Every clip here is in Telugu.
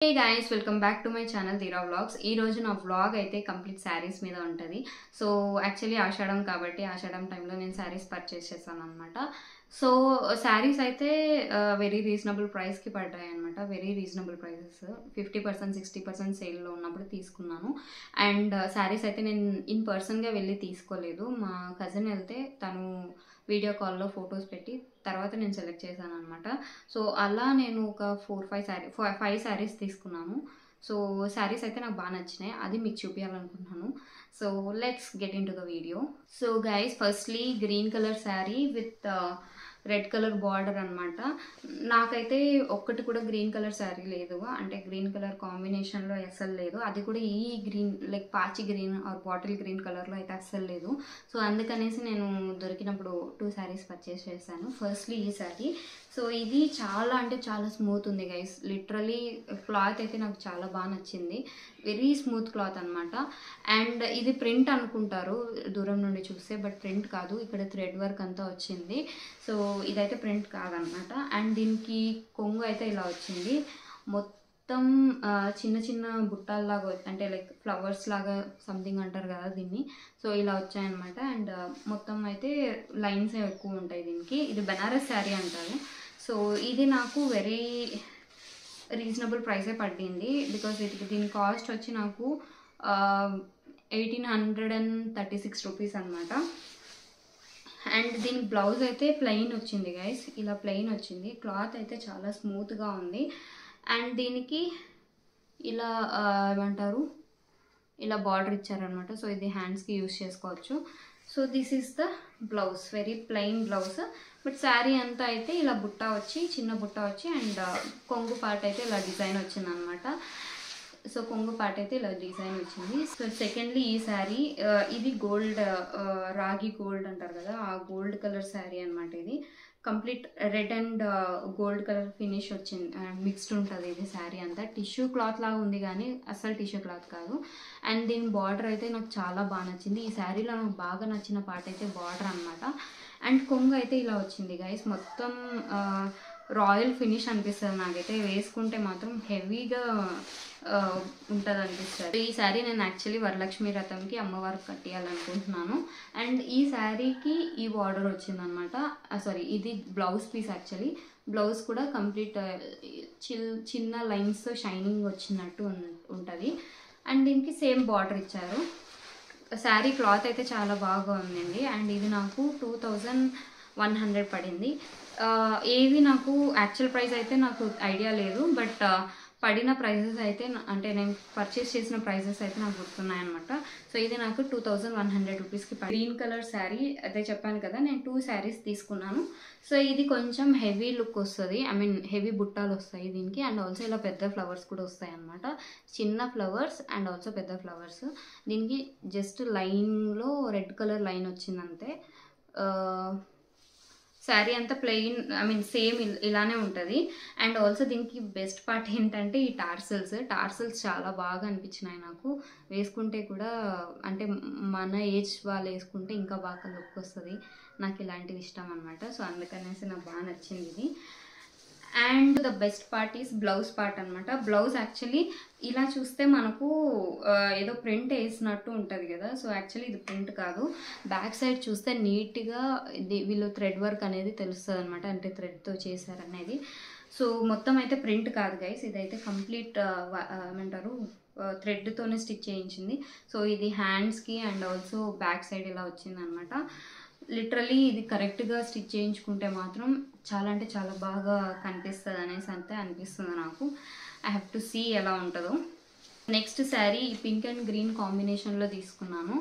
Hey guys, welcome back to my channel Dira Vlogs. ఈ రోజు నా vlog అయితే కంప్లీట్ సారీస్ మీద ఉంటది. సో యాక్చువల్లీ ఆషాఢం కాబట్టి ఆషాఢం టైంలో నేను సారీస్ పర్చేస్ చేశాను అనమాట. సో సారీస్ అయితే వెరీ రీజనబుల్ ప్రైస్కి పడ్డాయి అనమాట. వెరీ రీజనబుల్ ప్రైసెస్ 50% 60% సేల్లో ఉన్నప్పుడు తీసుకున్నాను. అండ్ సారీస్ అయితే నేను ఇన్ పర్సన్గా వెళ్ళి తీసుకోలేదు. మా కజిన్ వెళ్తే తను వీడియో కాల్లో ఫొటోస్ పెట్టి తర్వాత నేను సెలెక్ట్ చేశాను అనమాట. సో అలా నేను ఒక 5 శారీస్ తీసుకున్నాను. సో శారీస్ అయితే నాకు బాగా నచ్చినాయి, అది మీకు చూపించాలనుకుంటున్నాను. So let's get in to the video. So guys, firstly green colour sari with red colour border అనమాట. నాకైతే ఒక్కటి కూడా గ్రీన్ కలర్ శారీ లేదు, అంటే గ్రీన్ కలర్ కాంబినేషన్లో అస్సలు లేదు. అది కూడా ఈ గ్రీన్ లైక్ పాచి గ్రీన్ ఆర్ బాటిల్ గ్రీన్ కలర్లో అయితే అస్సలు లేదు. సో అందుకనేసి నేను దొరికినప్పుడు 2 శారీస్ పర్చేస్ చేశాను. ఫస్ట్లీ ఈ శారీ. సో ఇది చాలా అంటే చాలా స్మూత్ ఉంది గైస్. లిటరలీ క్లాత్ అయితే నాకు చాలా బాగా నచ్చింది. వెరీ స్మూత్ క్లాత్ అనమాట. అండ్ ఇది ప్రింట్ అనుకుంటారు దూరం నుండి చూస్తే, బట్ ప్రింట్ కాదు, ఇక్కడ థ్రెడ్ వర్క్ అంతా వచ్చింది. సో ఇదైతే ప్రింట్ కాదనమాట. అండ్ దీనికి కొంగు అయితే ఇలా వచ్చింది. మొత్తం చిన్న చిన్న బుట్టాల్లాగా, అంటే లైక్ ఫ్లవర్స్ లాగా సంథింగ్ అంటారు కదా దీన్ని. సో ఇలా వచ్చాయన్నమాట. అండ్ మొత్తం అయితే లైన్స్ ఎక్కువ ఉంటాయి దీనికి. ఇది బెనారస్ శారీ అంటారు. సో ఇది నాకు వెరీ రీజనబుల్ ప్రైసే పడింది. బికాస్ దీని కాస్ట్ వచ్చి నాకు 1836 రూపీస్ అనమాట. అండ్ దీని బ్లౌజ్ అయితే ప్లెయిన్ వచ్చింది గైస్, ఇలా ప్లెయిన్ వచ్చింది. క్లాత్ అయితే చాలా స్మూత్గా ఉంది. అండ్ దీనికి ఇలా ఏమంటారు, ఇలా బార్డర్ ఇచ్చారనమాట. సో ఇది హ్యాండ్స్కి యూజ్ చేసుకోవచ్చు. So this is the blouse, very plain blouse. But sari అంతా అయితే ఇలా బుట్ట వచ్చి, చిన్న బుట్ట వచ్చి, అండ్ కొంగు పార్ట్ అయితే ఇలా డిజైన్ వచ్చింది అనమాట. సో కొంగు పార్ట్ అయితే ఇలా డిజైన్ వచ్చింది. సో సెకండ్లీ ఈ శారీ, ఇది గోల్డ్, రాగి గోల్డ్ అంటారు కదా, ఆ గోల్డ్ కలర్ శారీ అనమాట. ఇది complete red and gold colour finish వచ్చింది, మిక్స్డ్ ఉంటుంది ఇది శారీ అంతా. టిష్యూ క్లాత్ లాగా ఉంది కానీ అస్సలు టిష్యూ క్లాత్ కాదు. అండ్ దీని బార్డర్ అయితే నాకు చాలా బాగా నచ్చింది. ఈ శారీలో నాకు బాగా నచ్చిన పార్ట్ అయితే బార్డర్ అనమాట. అండ్ కొంగు అయితే ఇలా వచ్చింది గైస్. మొత్తం రాయల్ ఫినిష్ అనిపిస్తుంది నాకైతే. వేసుకుంటే మాత్రం హెవీగా ఉంటుంది అనిపిస్తుంది. ఈ శారీ నేను యాక్చువల్లీ వరలక్ష్మి వ్రతంకి అమ్మవారికి కట్టియాలనుకుంటున్నాను. అండ్ ఈ శారీకి ఈ బార్డర్ వచ్చిందనమాట. సారీ, ఇది బ్లౌజ్ పీస్ యాక్చువల్లీ. బ్లౌజ్ కూడా కంప్లీట్ చిన్న లైన్స్తో షైనింగ్ వచ్చినట్టు ఉంటుంది. అండ్ దీనికి సేమ్ బార్డర్ ఇచ్చారు. శారీ క్లాత్ అయితే చాలా బాగా ఉందండి. అండ్ ఇది నాకు 2100 పడింది. ఏవి నాకు యాక్చువల్ ప్రైస్ అయితే నాకు ఐడియా లేదు, బట్ పడిన ప్రైజెస్ అయితే, అంటే నేను పర్చేస్ చేసిన ప్రైజెస్ అయితే నాకు గుర్తున్నాయి అనమాట. సో ఇది నాకు 2100 రూపీస్కి గ్రీన్ కలర్ శారీ అదే చెప్పాను కదా, నేను 2 శారీస్ తీసుకున్నాను. సో ఇది కొంచెం హెవీ లుక్ వస్తుంది, ఐ మీన్ హెవీ బుట్టాలు వస్తాయి దీనికి. అండ్ ఆల్సో ఇలా పెద్ద ఫ్లవర్స్ కూడా వస్తాయి అనమాట. చిన్న ఫ్లవర్స్ అండ్ ఆల్సో పెద్ద ఫ్లవర్స్. దీనికి జస్ట్ లైన్లో రెడ్ కలర్ లైన్ వచ్చిందంతే. శారీ అంతా ప్లెయిన్, ఐ మీన్ సేమ్ ఇలానే ఉంటుంది. అండ్ ఆల్సో దీనికి బెస్ట్ పార్ట్ ఏంటంటే ఈ టార్సల్స్ చాలా బాగా అనిపించినాయి నాకు. వేసుకుంటే కూడా, అంటే మన ఏజ్ వాళ్ళు వేసుకుంటే ఇంకా బాగా లుక్ వస్తుంది. నాకు ఇలాంటివి ఇష్టం అనమాట. సో అందుకనేసి నాకు బాగా నచ్చింది ఇది. And the best part is blouse part అనమాట. బ్లౌజ్ యాక్చువల్లీ ఇలా చూస్తే మనకు ఏదో ప్రింట్ వేసినట్టు ఉంటుంది కదా. సో యాక్చువల్లీ ఇది ప్రింట్ కాదు. బ్యాక్ సైడ్ చూస్తే నీట్గా వీళ్ళు థ్రెడ్ వర్క్ అనేది తెలుస్తుంది అనమాట, అంటే థ్రెడ్తో చేశారనేది. సో మొత్తం అయితే ప్రింట్ కాదు గైస్, ఇదైతే కంప్లీట్ ఏమంటారు థ్రెడ్తోనే స్టిచ్ చేయించింది. సో ఇది హ్యాండ్స్కి అండ్ ఆల్సో బ్యాక్ సైడ్ ఇలా వచ్చింది అనమాట. లిటరలీ ఇది కరెక్ట్గా స్టిచ్ చేయించుకుంటే మాత్రం చాలా అంటే చాలా బాగా కనిపిస్తుంది అనేసి అంతే అనిపిస్తుంది నాకు. ఐ హ్యావ్ టు సీ ఎలా ఉంటుందో. నెక్స్ట్ శారీ ఈ పింక్ అండ్ గ్రీన్ కాంబినేషన్లో తీసుకున్నాను.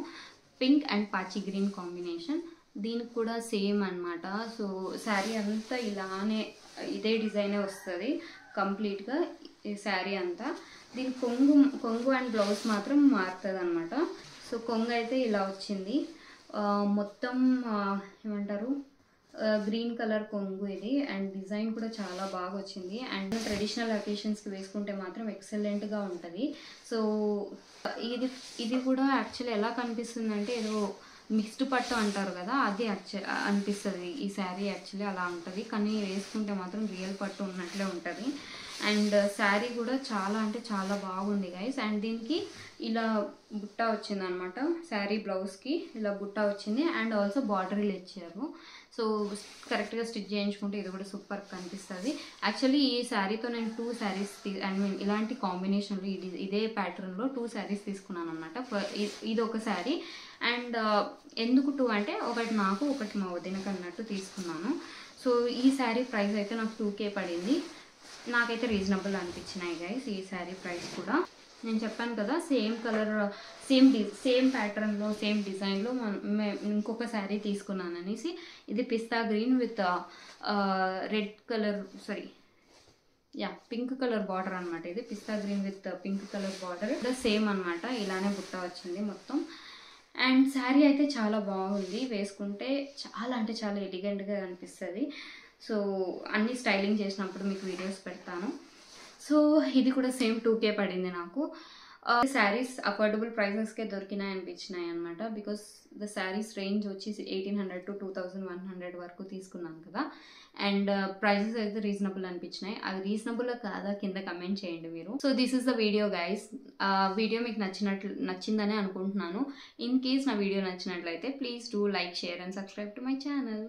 పింక్ అండ్ పాచి గ్రీన్ కాంబినేషన్. దీనికి కూడా సేమ్ అనమాట. సో శారీ అంతా ఇలానే ఇదే డిజైనే వస్తుంది కంప్లీట్గా ఈ శారీ అంతా. దీని కొంగు అండ్ బ్లౌజ్ మాత్రం మారుతుంది అనమాట. సో కొంగు అయితే ఇలా వచ్చింది. మొత్తం ఏమంటారు గ్రీన్ కలర్ కొంగు ఇది. అండ్ డిజైన్ కూడా చాలా బాగా వచ్చింది. అండ్ ట్రెడిషనల్ అకేషన్స్కి వేసుకుంటే మాత్రం ఎక్సలెంట్గా ఉంటుంది. సో ఇది కూడా యాక్చువల్లీ ఎలా కనిపిస్తుంది అంటే ఏదో మిక్స్డ్ పట్టు అంటారు కదా, అది అనిపిస్తుంది ఈ శారీ. యాక్చువల్లీ అలా ఉంటుంది, కానీ వేసుకుంటే మాత్రం రియల్ పట్టు ఉన్నట్లే ఉంటుంది. అండ్ శారీ కూడా చాలా అంటే చాలా బాగుంది గైస్. అండ్ దీనికి ఇలా బుట్ట వచ్చింది అనమాట, శారీ బ్లౌజ్కి ఇలా బుట్ట వచ్చింది. అండ్ ఆల్సో బార్డర్ ఇలా ఇచ్చారు. సో కరెక్ట్గా స్టిచ్ చేయించుకుంటే ఇది కూడా సూపర్ కనిపిస్తుంది. యాక్చువల్లీ ఈ శారీతో నేను 2 శారీస్ ఐ మీన్ ఇలాంటి కాంబినేషన్లో ఇదే ప్యాటర్న్లో 2 శారీస్ తీసుకున్నాను అనమాట. ఇది ఒక శారీ. అండ్ ఎందుకు 2 అంటే ఒకటి నాకు ఒకటి మా వదినకు అన్నట్టు తీసుకున్నాను. సో ఈ శారీ ప్రైస్ అయితే నాకు 2K పడింది. నాకైతే రీజనబుల్ అనిపించినాయి గైస్ ఈ శారీ ప్రైస్ కూడా. నేను చెప్పాను కదా సేమ్ కలర్ సేమ్ ప్యాటర్న్లో సేమ్ డిజైన్లో ఇంకొక శారీ తీసుకున్నాను అనేసి. ఇది pista green with red colour pink colour border అనమాట. ఇది pista green with pink colour border same అనమాట. ఇలానే బుట్ట వచ్చింది మొత్తం. అండ్ శారీ అయితే చాలా బాగుంది, వేసుకుంటే చాలా అంటే చాలా ఎలిగెంట్గా అనిపిస్తుంది. సో అన్ని స్టైలింగ్ చేసినప్పుడు మీకు వీడియోస్ పెడతాను. సో ఇది కూడా సేమ్ 2K పడింది నాకు. శారీస్ అఫోర్డబుల్ ప్రైసెస్కే దొరికినాయి అనిపించినాయి అనమాట. బికాస్ ద శారీస్ రేంజ్ వచ్చి 1800 to 2100 వరకు తీసుకున్నాను కదా. అండ్ ప్రైసెస్ అయితే రీజనబుల్ అనిపించినాయి. అది రీజనబుల్ కాదా కింద కమెంట్ చేయండి మీరు. So this is the video guys. Video మీకు నచ్చిందని అనుకుంటున్నాను. ఇన్ కేస్ నా వీడియో నచ్చినట్లయితే please do like, share and subscribe to my channel.